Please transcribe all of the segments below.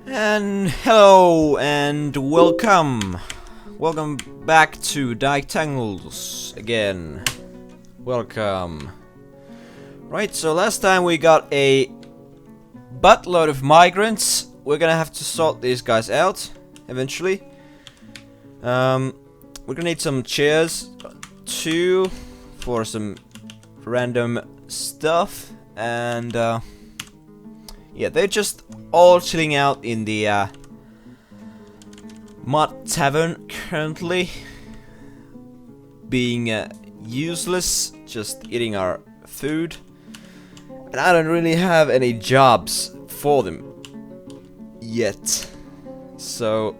And hello and welcome back to Diketangles again. Welcome. Right, so last time we got a buttload of migrants. We're gonna have to sort these guys out eventually. We're gonna need some chairs too for some random stuff, and yeah, they're just all chilling out in the mud tavern currently, being useless, just eating our food, and I don't really have any jobs for them yet, so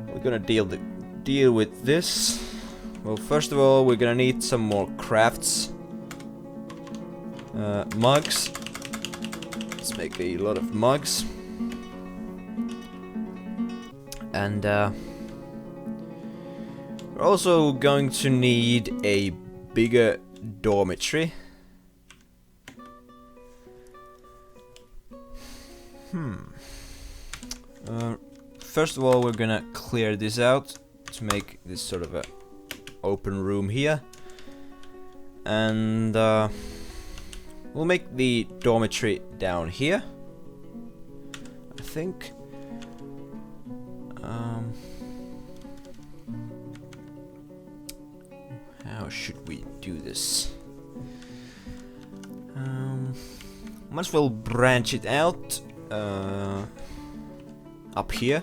we're gonna deal with this. Well, first of all, we're gonna need some more crafts. Mugs. Let's make a lot of mugs. And we're also going to need a bigger dormitory. First of all, we're gonna clear this out to make this sort of a open room here, and we'll make the dormitory down here, I think. How should we do this? Might as well branch it out up here,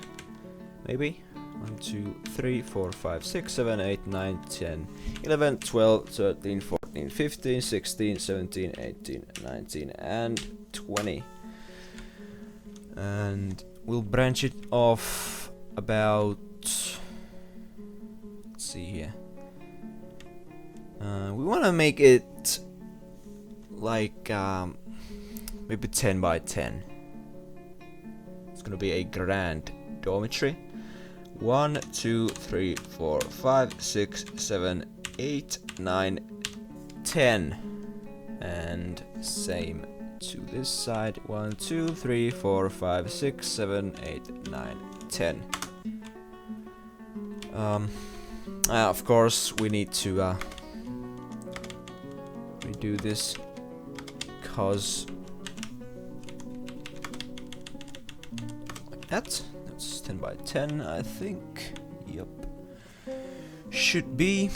maybe. 1, 2, 3, 4, 5, 6, 7, 8, 9, 10, 11, 12, 13, 14, 15, 16, 17, 18, 19, and 20. And we'll branch it off about... let's see here. We want to make it like maybe 10 by 10. It's gonna be a grand dormitory. 1, 2, 3, 4, 5, 6, 7, 8, 9, 10. And same to this side. 1, 2, 3, 4, 5, 6, 7, 8, 9, 10. Of course, we need to redo this, because like that. That's 10 by 10, I think. Yep. Should be.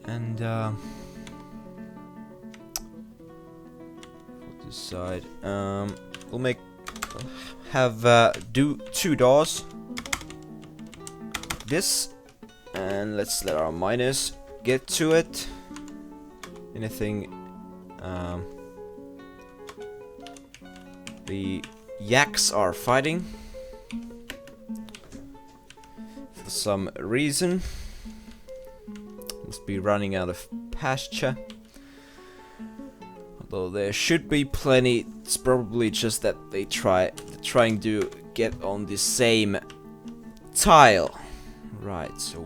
And for this side, we'll do 2 doors. Like this, and let's let our miners get to it. Anything. The yaks are fighting for some reason. Must be running out of pasture. Although there should be plenty. It's probably just that they're trying to get on the same tile. Right, so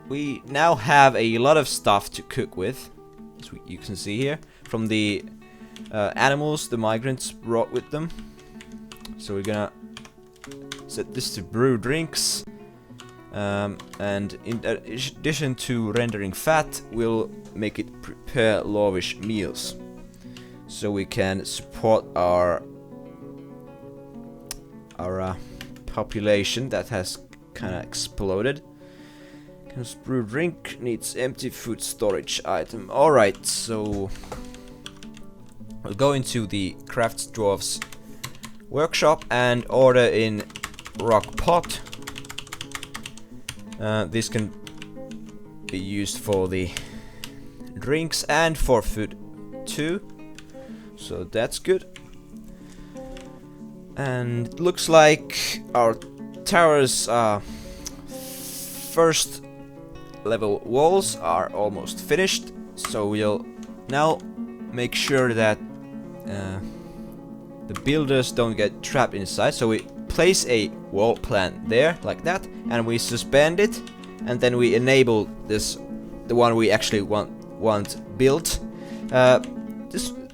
we now have a lot of stuff to cook with, as you can see here, from the animals the migrants brought with them. So we're gonna set this to brew drinks, and in addition to rendering fat, we'll make it prepare lavish meals, so we can support our population that has kind of exploded. Because brew drink needs empty food storage item. Alright, so we'll go into the Crafts Dwarf's workshop and order in rock pot. This can be used for the drinks and for food too, so that's good. And it looks like our tower's first level walls are almost finished, so we'll now make sure that the builders don't get trapped inside. So we place a wall plant there, like that, and we suspend it, and then we enable this, the one we actually want built.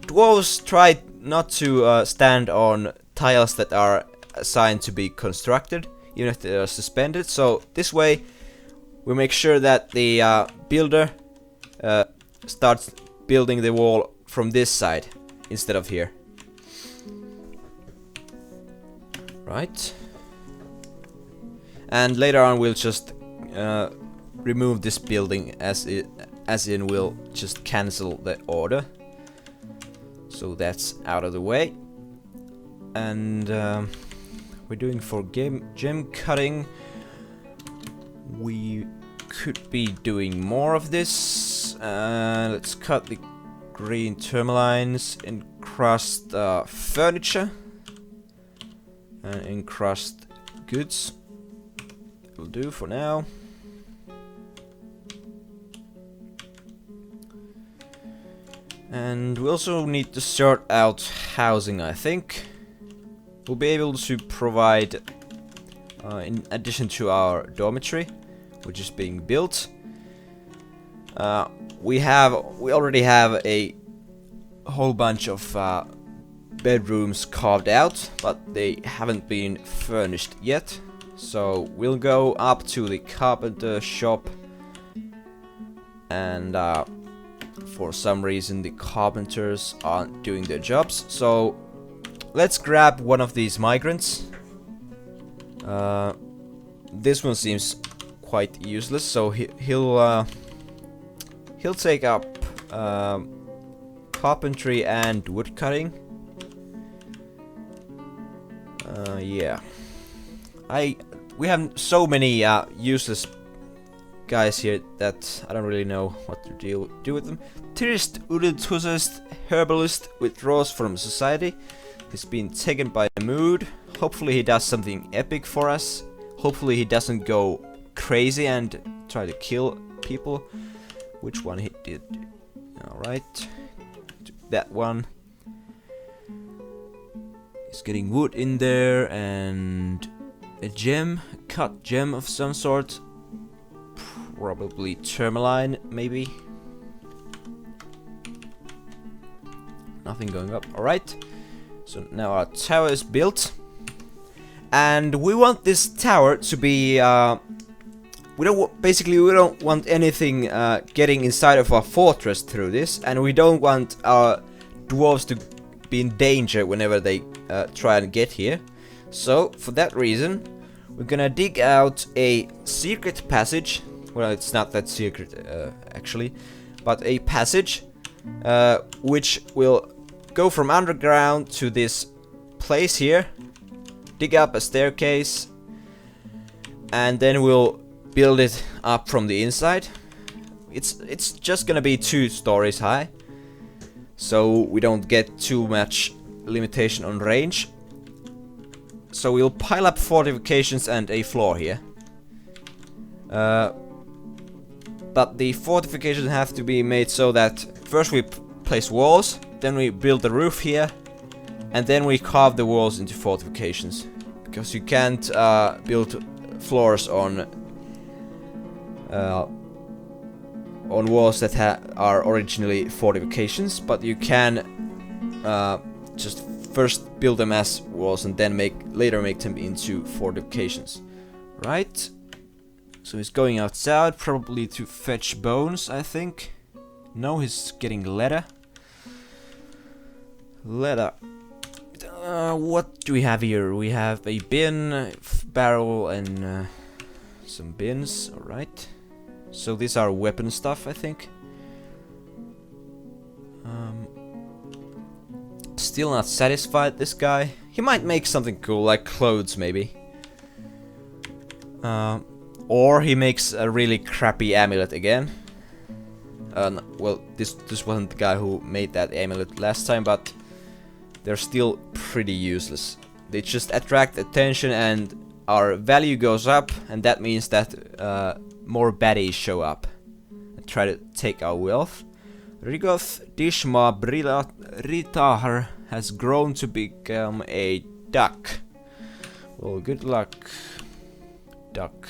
dwarves try not to stand on tiles that are assigned to be constructed, even if they are suspended. So this way, we make sure that the builder starts building the wall from this side instead of here. Right. And later on, we'll just remove this building, as in we'll just cancel the order. So that's out of the way. And we're doing for gem cutting. We could be doing more of this. Let's cut the green tourmalines, encrust furniture, and encrust goods. Will do for now. And we also need to sort out housing, I think. We'll be able to provide, in addition to our dormitory, which is being built, we already have a whole bunch of bedrooms carved out, but they haven't been furnished yet. So we'll go up to the carpenter shop, and for some reason the carpenters aren't doing their jobs. So let's grab one of these migrants. This one seems quite useless, so he'll take up carpentry and woodcutting. Yeah. We have so many useless guys here that I don't really know what to do with them. Tourist enthusiast herbalist withdraws from society. He's been taken by a mood. Hopefully he does something epic for us. Hopefully he doesn't go crazy and try to kill people. Which one he did? Alright. That one. He's getting wood in there and a gem, cut gem of some sort. Probably tourmaline, maybe. Nothing going up. Alright. So now our tower is built. And we want this tower to be we don't want anything getting inside of our fortress through this, and we don't want our dwarves to be in danger whenever they try and get here. So for that reason, we're gonna dig out a secret passage. Well, it's not that secret actually, but a passage which will go from underground to this place here, dig up a staircase, and then we'll build it up from the inside. It's just gonna be 2 stories high, so we don't get too much limitation on range. So we'll pile up fortifications and a floor here. But the fortifications have to be made so that first we place walls, then we build the roof here, and then we carve the walls into fortifications. Because you can't build floors on walls that are originally fortifications, but you can just first build them as walls and then later make them into fortifications. Right? So he's going outside, probably to fetch bones, I think. No, he's getting leather. Leather. What do we have here? We have a bin, barrel, and some bins. Alright. So these are weapon stuff, I think. Still not satisfied, this guy. He might make something cool, like clothes, maybe. Or he makes a really crappy amulet again. Well, this wasn't the guy who made that amulet last time, but they're still pretty useless. They just attract attention and our value goes up, and that means that more baddies show up and try to take our wealth. Rigoth Dishma Ritahar has grown to become a duck. Well, good luck, duck.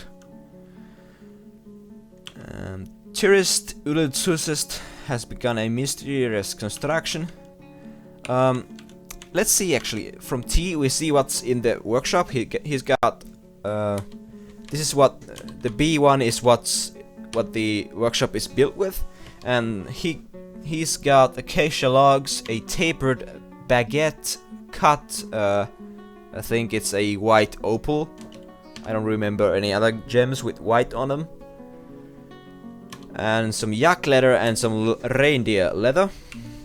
Tourist Ulutsusest has begun a mysterious construction. Let's see actually. From T we see what's in the workshop. He's got this is what the B one is what the workshop is built with, and he's got acacia logs, a tapered baguette, cut I think it's a white opal. I don't remember any other gems with white on them. And some yak leather and some reindeer leather.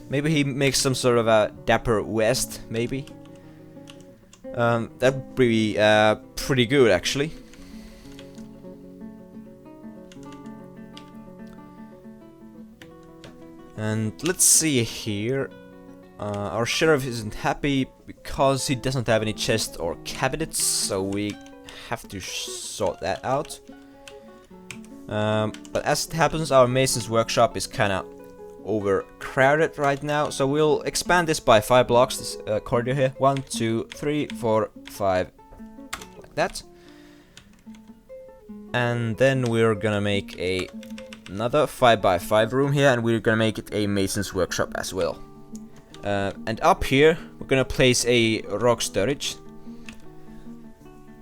Maybe he makes some sort of a dapper vest, maybe. That'd be pretty good, actually. And let's see here. Our sheriff isn't happy because he doesn't have any chests or cabinets, so we have to sort that out. But as it happens, our mason's workshop is kinda overcrowded right now, so we'll expand this by 5 blocks, this corridor here. 1, 2, 3, 4, 5, like that. And then we're gonna make another 5 by 5 room here, and we're gonna make it a mason's workshop as well. And up here, we're gonna place a rock storage.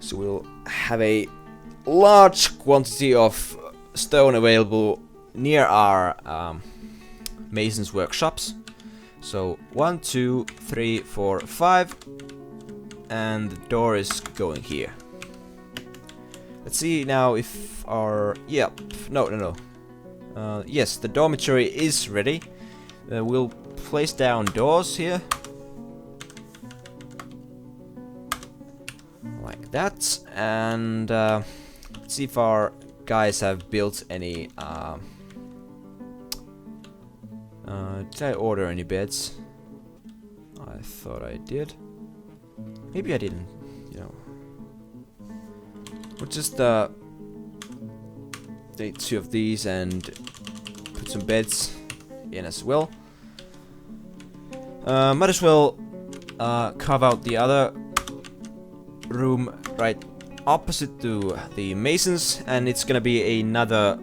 So we'll have a large quantity of stone available near our mason's workshops. So 1, 2, 3, 4, 5, and the door is going here. Let's see now if our yes, the dormitory is ready. We'll place down doors here like that, and let's see if our guys have built any did I order any beds? I thought I did. Maybe I didn't, you know. We'll just take 2 of these and put some beds in as well. Might as well carve out the other room right opposite to the masons, and it's gonna be another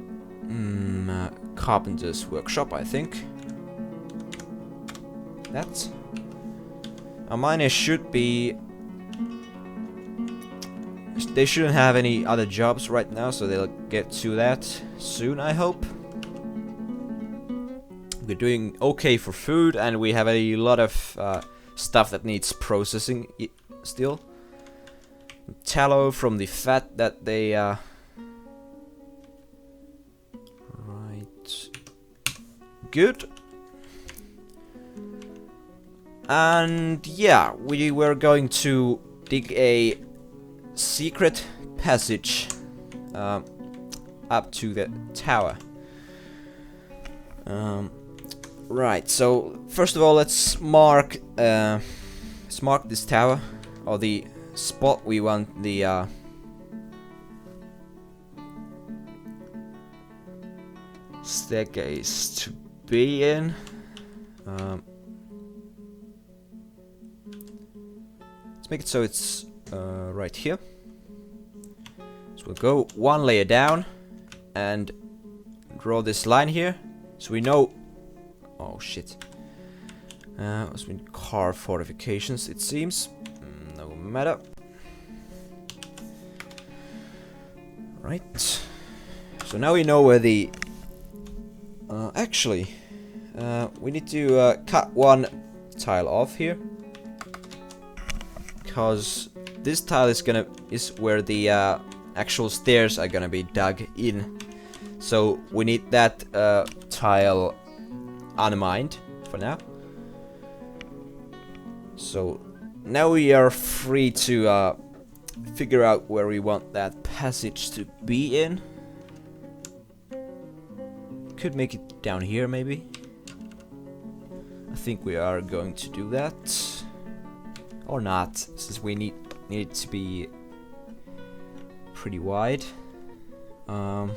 carpenter's workshop, I think. That. Our miners should be... They shouldn't have any other jobs right now, so they'll get to that soon, I hope. We're doing okay for food, and we have a lot of stuff that needs processing still. Tallow from the fat that they right. Good. And yeah, we were going to dig a secret passage up to the tower. Right, so first of all, let's mark this tower, or the spot we want the staircase to be in. Let's make it so it's right here. So we'll go 1 layer down and draw this line here, so we know. Oh shit! It's been carved fortifications, it seems. No matter. Right. So now we know where the. Actually, we need to cut 1 tile off here, because this tile is where the actual stairs are gonna be dug in. So we need that tile unmined for now. So now we are free to figure out where we want that passage to be in. Could make it down here maybe. I think we are going to do that. Or not, since we need it to be pretty wide. I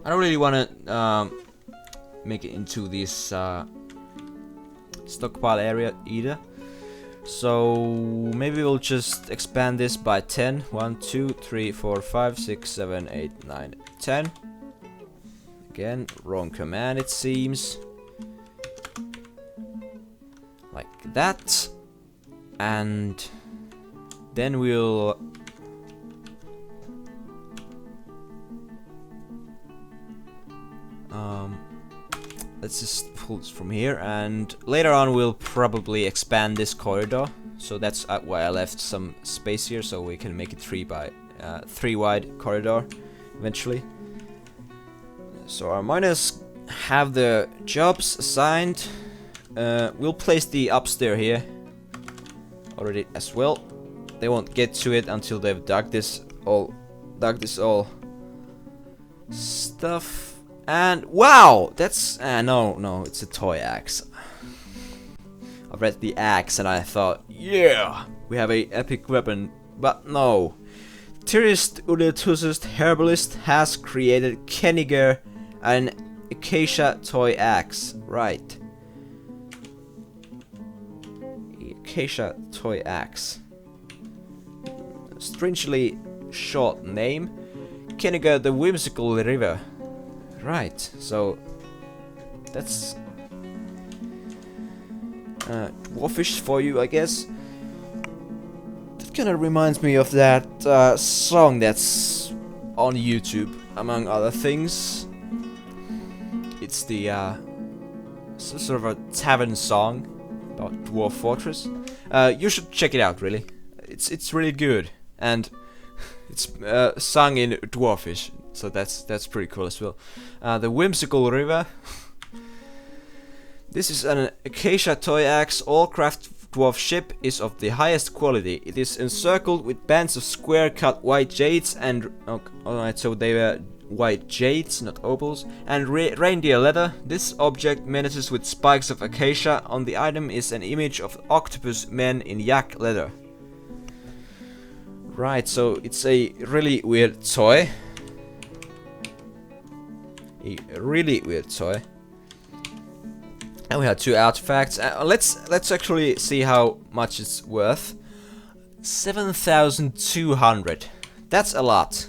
don't really want to make it into this stockpile area either. So maybe we'll just expand this by 10. 1, 2, 3, 4, 5, 6, 7, 8, 9, 10. Again, wrong command it seems. like that, and then we'll let's just pull this from here, and later on we'll probably expand this corridor. So that's why I left some space here, so we can make it 3 wide corridor eventually. So our miners have the jobs assigned. We'll place the upstairs here already as well. They won't get to it until they've dug this all stuff. And wow, that's no, it's a toy axe. I read the axe and I thought, yeah, we have a epic weapon, but no. Tirist Udetusust herbalist has created Keniger, an acacia toy axe. Right. Acacia toy axe. Strangely short name. Keniger the whimsical river. Right, so that's dwarfish for you, I guess. That kind of reminds me of that song that's on YouTube, among other things. It's the sort of a tavern song about Dwarf Fortress. You should check it out, really. It's really good, and it's sung in Dwarfish. So that's pretty cool as well. The whimsical river. This is an acacia toy axe. All craft dwarf ship is of the highest quality. It is encircled with bands of square cut white jades and alright, so they were white jades, not opals, and reindeer leather. This object menaces with spikes of acacia. On the item is an image of octopus men in yak leather. Right, so it's a really weird toy. A really weird toy. And we have 2 artifacts. Let's actually see how much it's worth. 7,200. That's a lot.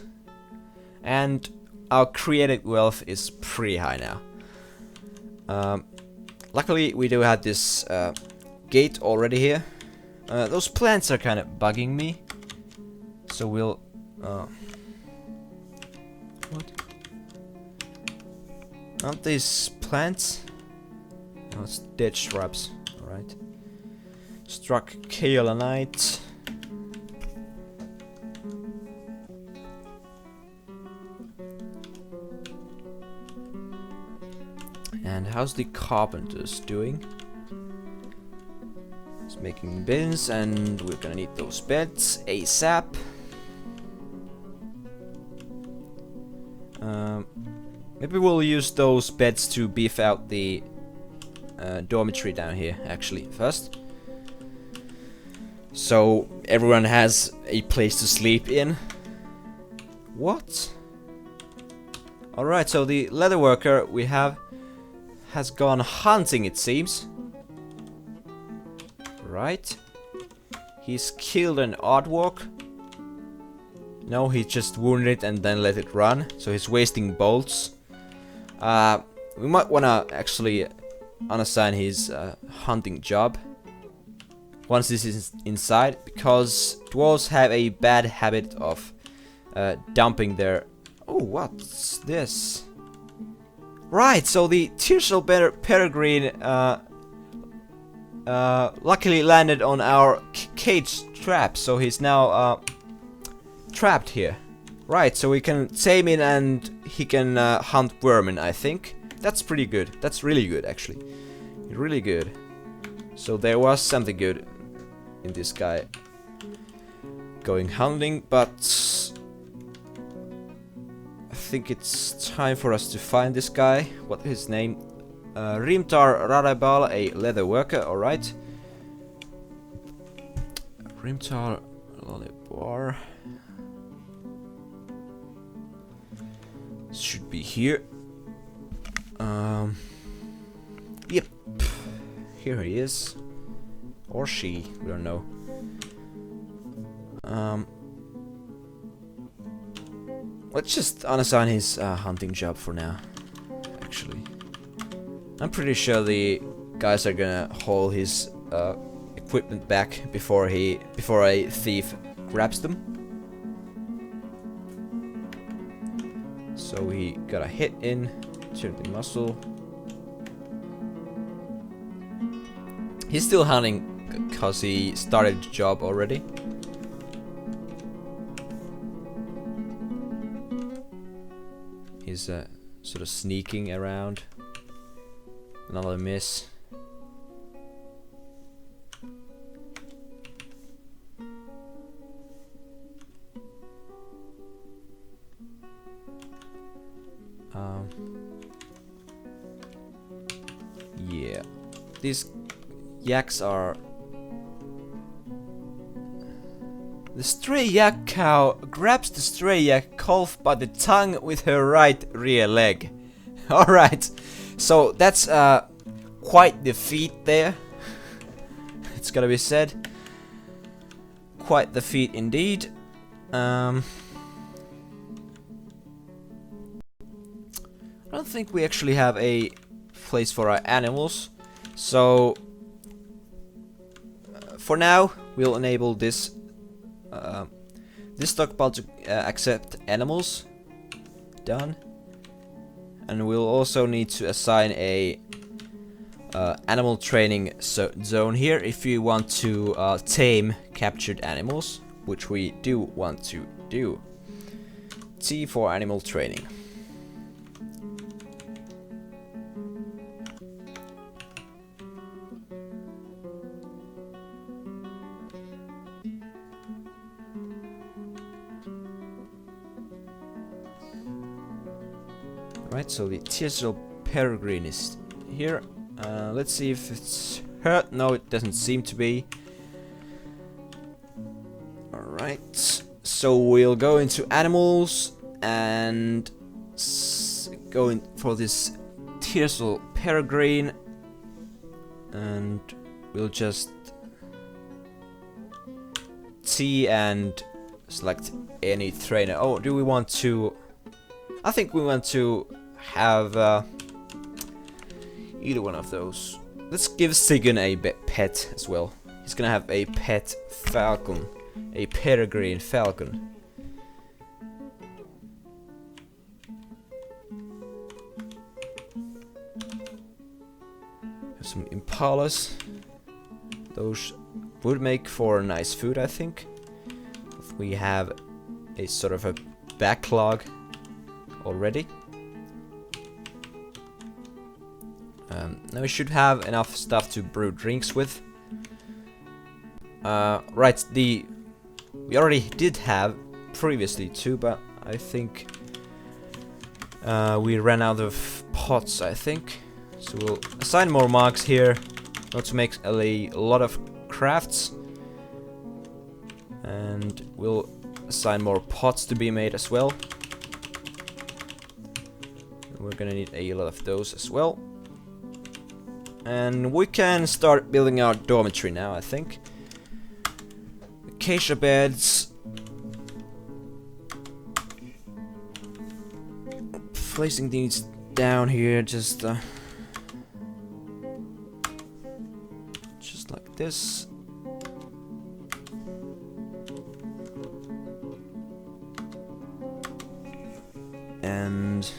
And our created wealth is pretty high now. Luckily, we do have this gate already here. Those plants are kind of bugging me. So we'll... what? Aren't these plants? No, it's dead shrubs. Alright. Struck kaolinite. And how's the carpenters doing? It's making bins, and we're gonna need those beds ASAP. Maybe we'll use those beds to beef out the dormitory down here, actually, first. So everyone has a place to sleep in. What? Alright, so the leather worker we have has gone hunting, it seems. Right. He's killed an aardvark. No, he just wounded it and then let it run. So he's wasting bolts. We might wanna actually unassign his hunting job once this is inside, because dwarves have a bad habit of dumping their... Oh, what's this? Right, so the Tirschel peregrine luckily landed on our cage trap, so he's now trapped here. Right, so we can tame him and he can hunt vermin, I think. That's pretty good. That's really good, actually. Really good. So there was something good in this guy going hunting, but I think it's time for us to find this guy. What is his name? Rimtar Radabal, a leather worker, alright. Rimtar Lolibar. Should be here. Yep. Here he is. Or she, we don't know. Let's just unassign his hunting job for now, actually. I'm pretty sure the guys are gonna haul his equipment back before a thief grabs them. So he got a hit in, turn the muscle. He's still hunting because he started the job already. He's sort of sneaking around. Another miss. Yeah, these yaks are... The stray yak cow grabs the stray yak calf by the tongue with her right rear leg. Alright, so that's quite the feat there. It's gotta be said. Quite the feat indeed. I don't think we actually have a place for our animals, so for now we'll enable this stockpile to accept animals. Done. And we'll also need to assign a animal training zone here if you want to tame captured animals, which we do want to do. T for animal training. Right, so the Tearsal Peregrine is here. Let's see if it's hurt. No, it doesn't seem to be. Alright, so we'll go into animals and go in for this Tearsal Peregrine, and we'll just T and select any trainer. Oh, do we want to... I think we want to have either one of those. Let's give Sigyn a pet as well. He's gonna have a pet falcon, a peregrine falcon. Have some impalas. Those would make for nice food, I think. If we have a sort of a backlog already. Now we should have enough stuff to brew drinks with. Right, we already did have previously too, but I think we ran out of pots, I think. So we'll assign more marks here, not to make a lot of crafts. And we'll assign more pots to be made as well. We're gonna need a lot of those as well. And we can start building our dormitory now, I think. Acacia beds. Placing these down here, just like this. And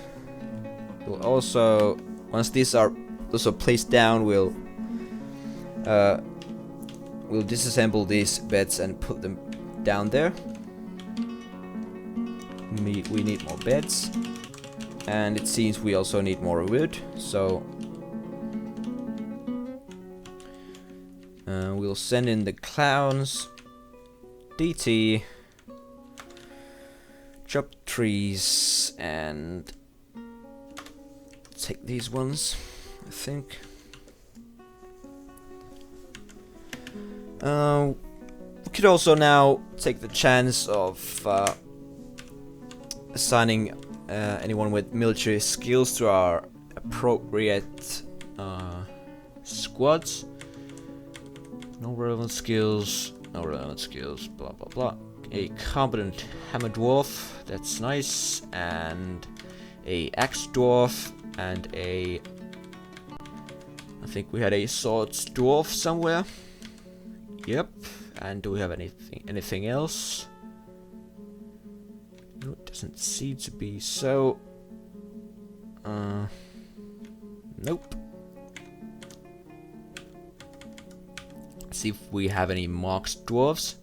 we'll also, once these are also placed down, we'll disassemble these beds and put them down there. We need more beds, and it seems we also need more wood, so we'll send in the clowns. DT, chop trees, and take these ones, I think. We could also now take the chance of assigning anyone with military skills to our appropriate squads. No relevant skills, blah blah blah. A competent hammer dwarf, that's nice, and a axe dwarf, and a... I think we had a swords dwarf somewhere. Yep. And do we have anything else? No, it doesn't seem to be so. Nope. Let's see if we have any marked dwarves.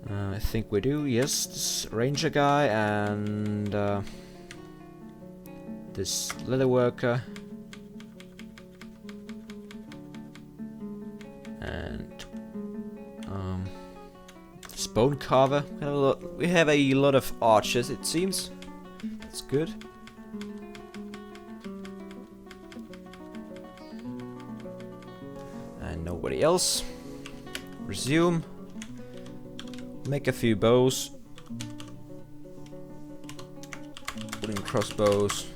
I think we do. Yes, this ranger guy and this leather worker. And bone carver. We have a lot of archers, it seems. That's good. And nobody else. Resume. Make a few bows. Wooden crossbows.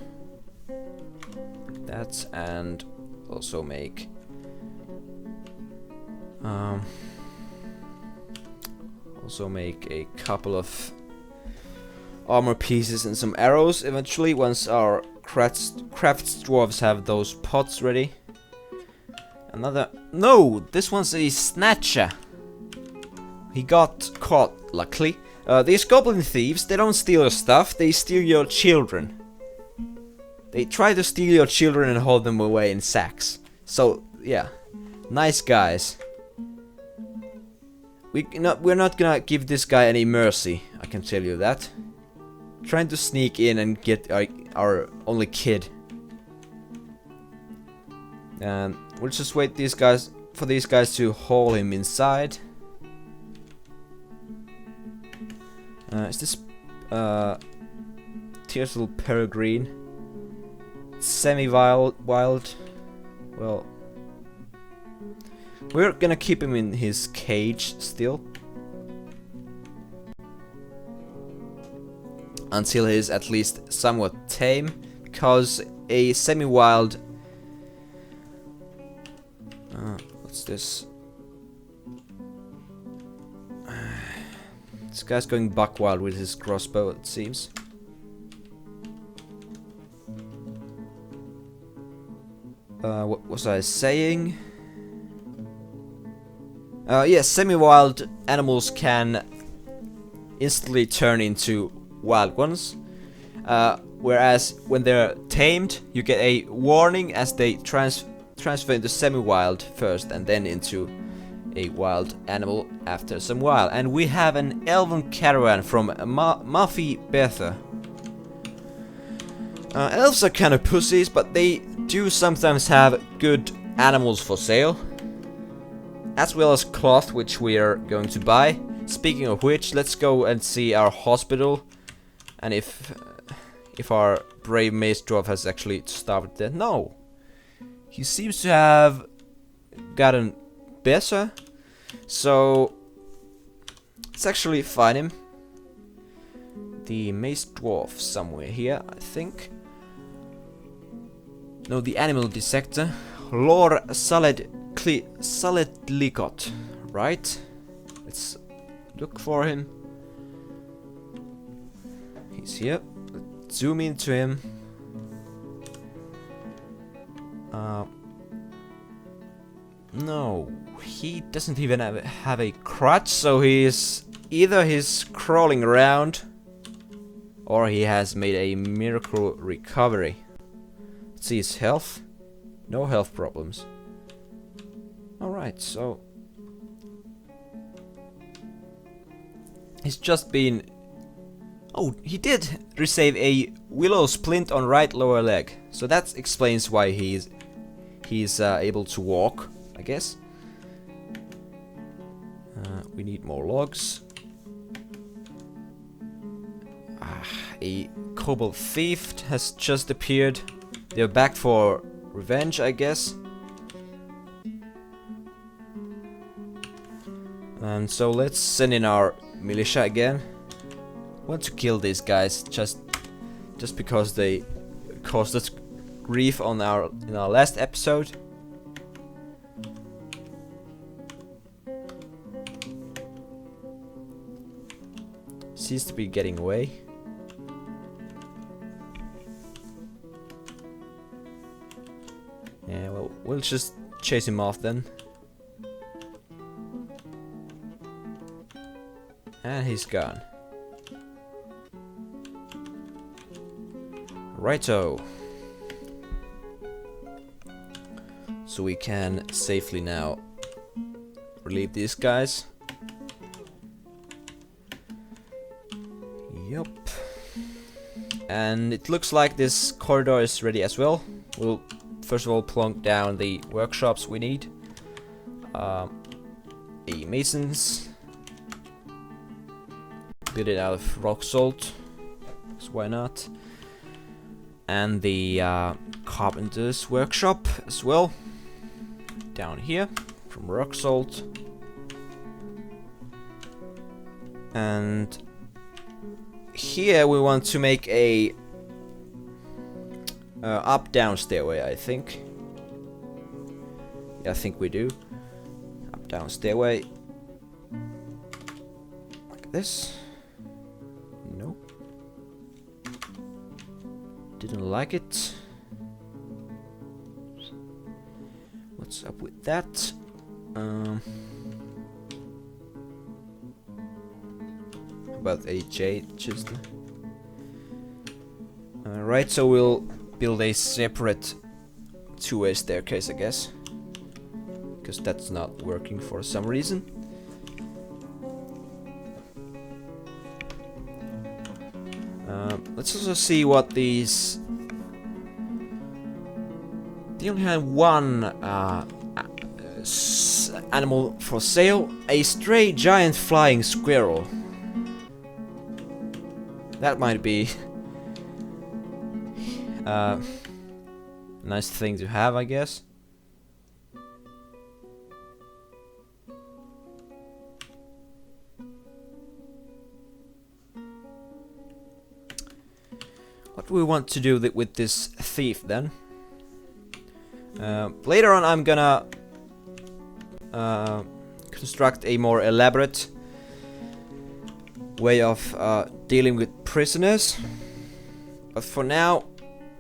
That, and also make a couple of armor pieces and some arrows eventually once our crafts dwarves have those pots ready. No, this one's a snatcher. He got caught, luckily. These goblin thieves, they don't steal your stuff, they steal your children. They try to steal your children and hold them away in sacks. So, yeah. Nice guys. We're not gonna give this guy any mercy, I can tell you that. Trying to sneak in and get our only kid. And we'll just wait for these guys to haul him inside. Is this Tearsal Peregrine? Semi-wild. Well, we're gonna keep him in his cage still. Until he's at least somewhat tame. Because a semi-wild... what's this? This guy's going buck wild with his crossbow, it seems. What was I saying? Yes, semi-wild animals can instantly turn into wild ones. Whereas when they're tamed, you get a warning as they transfer into semi-wild first and then into a wild animal after some while. And we have an elven caravan from Mafi Betha. Elves are kind of pussies, but they do sometimes have good animals for sale. As well as cloth, which we are going to buy. Speaking of which, let's go and see our hospital. And if our brave mace dwarf has actually starved to death. No! He seems to have gotten better. So let's actually find him. The mace dwarf somewhere here, I think. No, the animal dissector. Lord Saledlicot. Right? Let's look for him. He's here. Let's zoom into him. No, he doesn't even have a crutch, so he's crawling around or he has made a miracle recovery. Let's see his health. No health problems. Alright, so he's just been... Oh, he did receive a willow splint on right lower leg. So that explains why he's able to walk, I guess. We need more logs. A kobold thief has just appeared. They're back for revenge, I guess. And so let's send in our militia again. Want to kill these guys just because they caused us grief in our last episode. Seems to be getting away. we'll just chase him off then. And he's gone. Righto. So we can safely now relieve these guys. Yup. And it looks like this corridor is ready as well. We'll first of all plunk down the workshops we need. A masons. Build it out of rock salt. So why not? And the carpenter's workshop as well. Down here from rock salt. And here we want to make a up-down stairway, I think. Yeah, I think we do. Up-down stairway. Like this. Nope. Didn't like it. What's up with that? About a jade just. Alright, so we'll build a separate two-way staircase, I guess. Because that's not working for some reason. Let's also see what these... They only have one animal for sale. A stray giant flying squirrel. That might be a nice thing to have, I guess. What do we want to do with this thief then? Later on I'm gonna construct a more elaborate way of dealing with prisoners. But for now,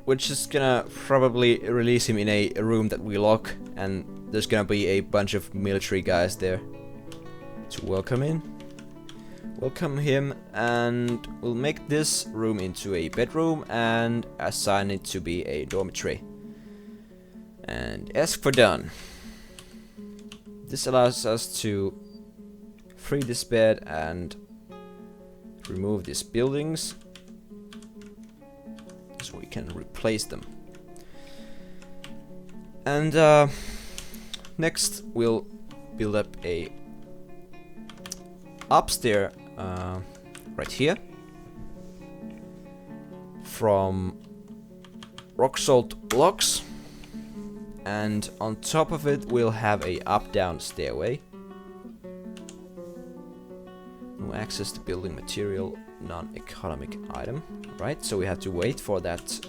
we're just gonna probably release him in a room that we lock, and there's gonna be a bunch of military guys there to welcome him, and we'll make this room into a bedroom and assign it to be a dormitory. And ask for done. This allows us to free this bed and remove these buildings so we can replace them. And next we'll build up a upstairs right here from rock salt blocks, and on top of it we'll have a up-down stairway. No access to building material, non-economic item. Right, so we have to wait for that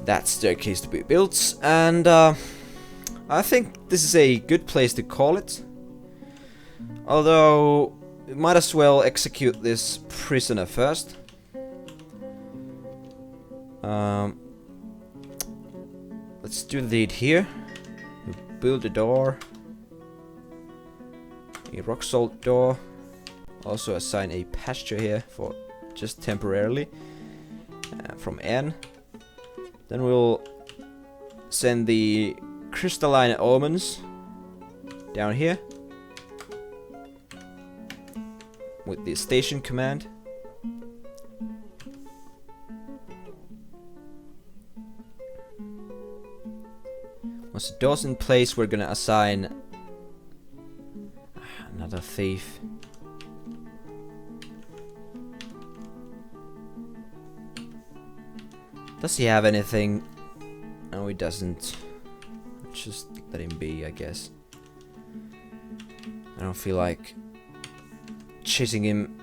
that staircase to be built, and I think this is a good place to call it. Although we might as well execute this prisoner first. Let's do the deed here. We build a door, a rock salt door. Also assign a pasture here for just temporarily from N. Then we'll send the crystalline almonds down here with the station command. Once the door's in place, we're gonna assign another thief. Does he have anything? No, he doesn't. Just let him be, I guess. I don't feel like chasing him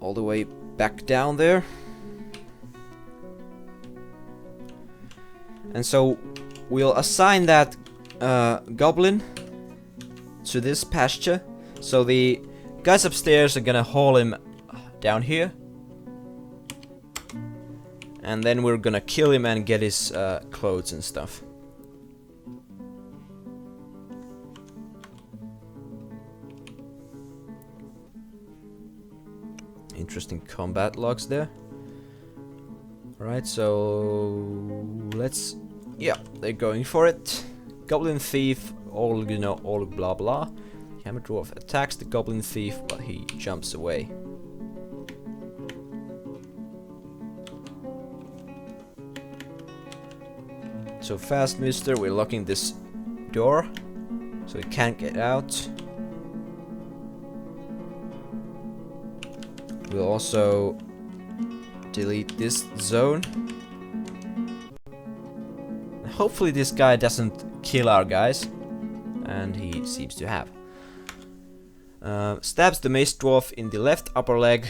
all the way back down there. And so we'll assign that goblin to this pasture. So the guys upstairs are gonna haul him down here. And then we're gonna kill him and get his clothes and stuff. Interesting combat logs there. Alright, so let's... Yeah, they're going for it. Goblin Thief, all you know, all blah blah. Hammer Dwarf attacks the Goblin Thief, but he jumps away. So fast, mister, we're locking this door, so he can't get out. We'll also delete this zone. Hopefully this guy doesn't kill our guys, and he seems to have. Stabs the Mace Dwarf in the left upper leg.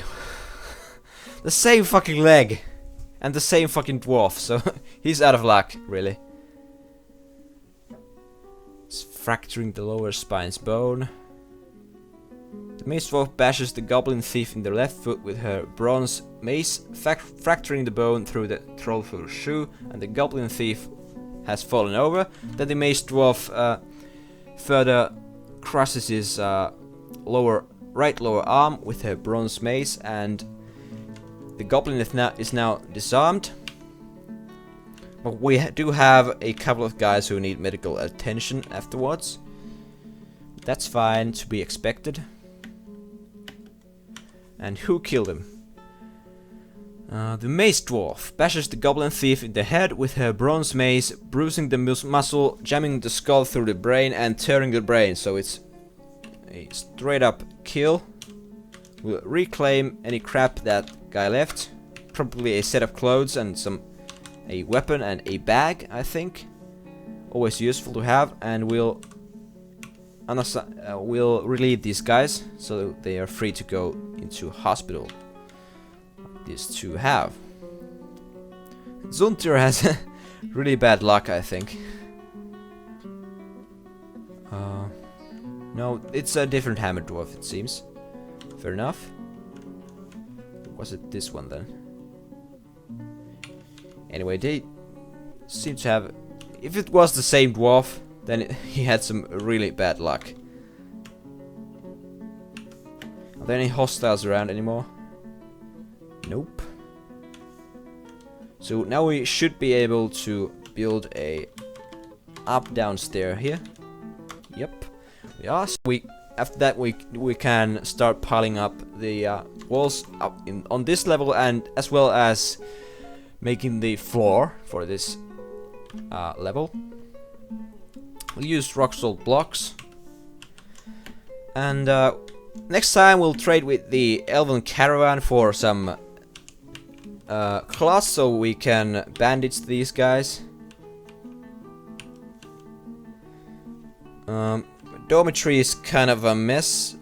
The same fucking leg! And the same fucking dwarf, so he's out of luck, really. It's fracturing the lower spine's bone. The Mace Dwarf bashes the Goblin Thief in the left foot with her bronze mace, fracturing the bone through the Trollfur's shoe, and the Goblin Thief has fallen over. Then the Mace Dwarf further crushes his right lower arm with her bronze mace, and the Goblin is now disarmed. But we do have a couple of guys who need medical attention afterwards. That's fine, to be expected. And who killed him? The Mace Dwarf bashes the Goblin Thief in the head with her bronze mace, bruising the muscle, jamming the skull through the brain, and tearing the brain. So it's a straight up kill. We'll reclaim any crap that guy left. Probably a set of clothes and a weapon and a bag, I think. Always useful to have. And we'll relieve these guys so they are free to go into hospital. These two have. Zuntir has really bad luck, I think. No, it's a different Hammer Dwarf, it seems. Fair enough. Was it this one then? Anyway, they seem to have... If it was the same dwarf, then he had some really bad luck. Are there any hostiles around anymore? Nope. So now we should be able to build a up-down stair here. Yep, we are. So after that we can start piling up the walls up on this level, and as well as making the floor for this level. We'll use rock salt blocks, and next time we'll trade with the Elven Caravan for some cloth so we can bandage these guys. Dormitory is kind of a mess.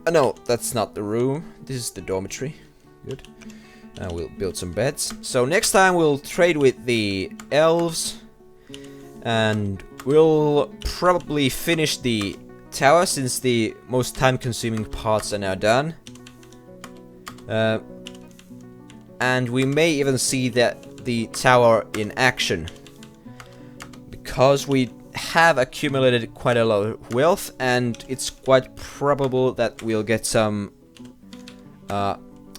No, that's not the room. This is the dormitory. Good. We'll build some beds. So next time we'll trade with the elves, and we'll probably finish the tower since the most time-consuming parts are now done. And we may even see the tower in action, because we have accumulated quite a lot of wealth, and it's quite probable that we'll get some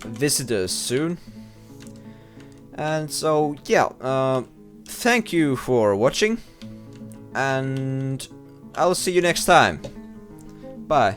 visitors soon. And so yeah, thank you for watching, and I'll see you next time. Bye.